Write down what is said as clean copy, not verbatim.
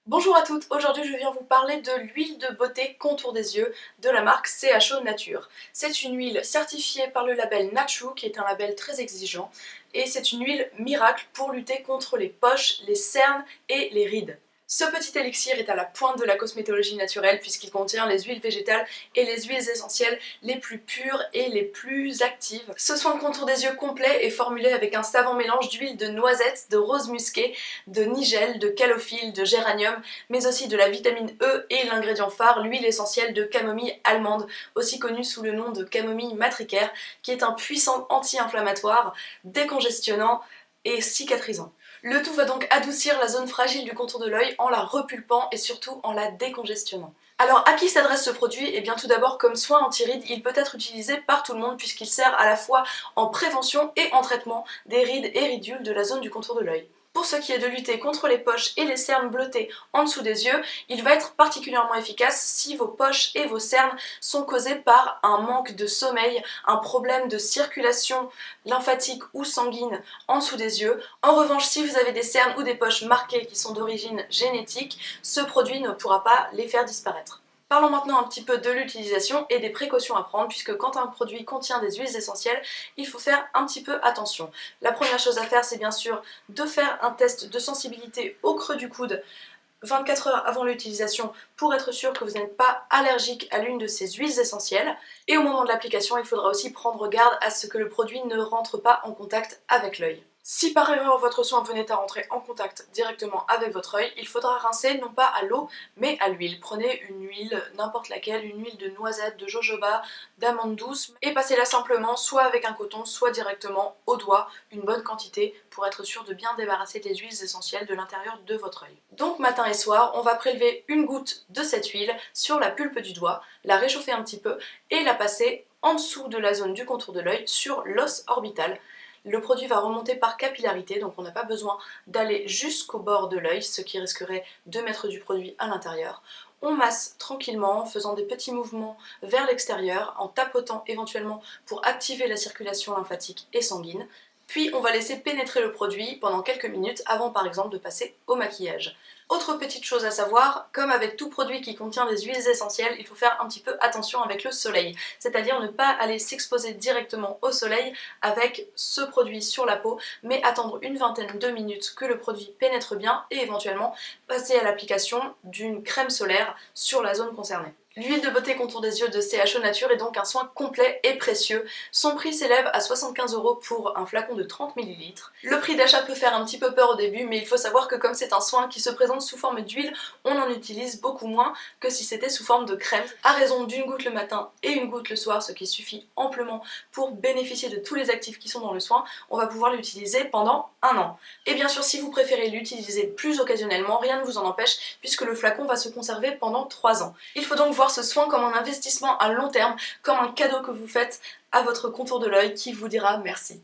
Bonjour à toutes, aujourd'hui je viens vous parler de l'huile de beauté contour des yeux de la marque CHO Nature. C'est une huile certifiée par le label Nature qui est un label très exigeant et c'est une huile miracle pour lutter contre les poches, les cernes et les rides. Ce petit élixir est à la pointe de la cosmétologie naturelle puisqu'il contient les huiles végétales et les huiles essentielles les plus pures et les plus actives. Ce soin de contour des yeux complet est formulé avec un savant mélange d'huile de noisette, de rose musquée, de nigel, de calophylle, de géranium, mais aussi de la vitamine E et l'ingrédient phare, l'huile essentielle de camomille allemande, aussi connue sous le nom de camomille matricaire, qui est un puissant anti-inflammatoire, décongestionnant et cicatrisant. Le tout va donc adoucir la zone fragile du contour de l'œil en la repulpant et surtout en la décongestionnant. Alors à qui s'adresse ce produit? Eh bien tout d'abord comme soin anti-rides, il peut être utilisé par tout le monde puisqu'il sert à la fois en prévention et en traitement des rides et ridules de la zone du contour de l'œil. Pour ce qui est de lutter contre les poches et les cernes bleutées en dessous des yeux, il va être particulièrement efficace si vos poches et vos cernes sont causées par un manque de sommeil, un problème de circulation lymphatique ou sanguine en dessous des yeux. En revanche, si vous avez des cernes ou des poches marquées qui sont d'origine génétique, ce produit ne pourra pas les faire disparaître. Parlons maintenant un petit peu de l'utilisation et des précautions à prendre puisque quand un produit contient des huiles essentielles, il faut faire un petit peu attention. La première chose à faire, c'est bien sûr de faire un test de sensibilité au creux du coude 24 heures avant l'utilisation pour être sûr que vous n'êtes pas allergique à l'une de ces huiles essentielles. Et au moment de l'application, il faudra aussi prendre garde à ce que le produit ne rentre pas en contact avec l'œil. Si par erreur votre soin venait à rentrer en contact directement avec votre œil, il faudra rincer non pas à l'eau mais à l'huile. Prenez une huile, n'importe laquelle, une huile de noisette, de jojoba, d'amande douce et passez-la simplement soit avec un coton, soit directement au doigt, une bonne quantité pour être sûr de bien débarrasser les huiles essentielles de l'intérieur de votre œil. Donc matin et soir, on va prélever une goutte de cette huile sur la pulpe du doigt, la réchauffer un petit peu et la passer en dessous de la zone du contour de l'œil sur l'os orbital. Le produit va remonter par capillarité, donc on n'a pas besoin d'aller jusqu'au bord de l'œil, ce qui risquerait de mettre du produit à l'intérieur. On masse tranquillement en faisant des petits mouvements vers l'extérieur, en tapotant éventuellement pour activer la circulation lymphatique et sanguine. Puis on va laisser pénétrer le produit pendant quelques minutes avant par exemple de passer au maquillage. Autre petite chose à savoir, comme avec tout produit qui contient des huiles essentielles, il faut faire un petit peu attention avec le soleil, c'est-à-dire ne pas aller s'exposer directement au soleil avec ce produit sur la peau, mais attendre une vingtaine de minutes que le produit pénètre bien et éventuellement passer à l'application d'une crème solaire sur la zone concernée. L'huile de beauté contour des yeux de CHO Nature est donc un soin complet et précieux. Son prix s'élève à 75 € pour un flacon de 30 ml. Le prix d'achat peut faire un petit peu peur au début, mais il faut savoir que comme c'est un soin qui se présente sous forme d'huile, on en utilise beaucoup moins que si c'était sous forme de crème, à raison d'une goutte le matin et une goutte le soir, ce qui suffit amplement pour bénéficier de tous les actifs qui sont dans le soin. On va pouvoir l'utiliser pendant un an. Et bien sûr, si vous préférez l'utiliser plus occasionnellement, rien ne vous en empêche puisque le flacon va se conserver pendant 3 ans. Il faut donc voir ce soin comme un investissement à long terme, comme un cadeau que vous faites à votre contour de l'œil qui vous dira merci.